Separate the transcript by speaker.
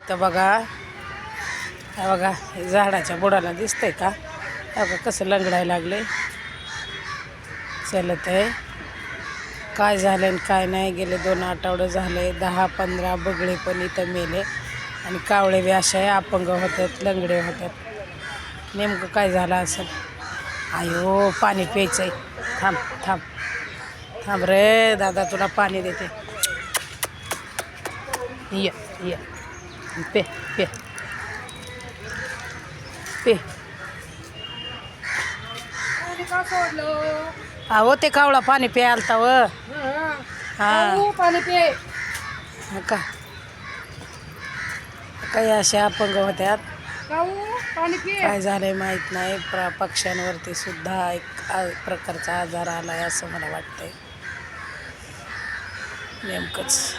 Speaker 1: तर बघा हे बघा हे झाडाच्या बुडाला दिसतंय का बघा कसं लंगडायला लागले चलत आहे काय झालं आणि काय नाही गेले 2 आठवडे झाले 10-15 बगळे पण इथं मेले आणि कावळे बी असे अपंग होतात लंगडे होतात नेमकं काय झालं असेल आयो पाणी प्यायचंय थांब थांब थांब रे दादा तुला पाणी देते ये ये पे पे पे अहो ते कावळा पाणी प्यायला व हा
Speaker 2: पाणी पे
Speaker 1: का काही अशा अपंग होत्यात
Speaker 2: पाणी पे
Speaker 1: काय झालंय माहीत नाही पक्ष्यांवरती सुद्धा एक प्रकारचा आजार आलाय असं मला वाटतंय नेमकंच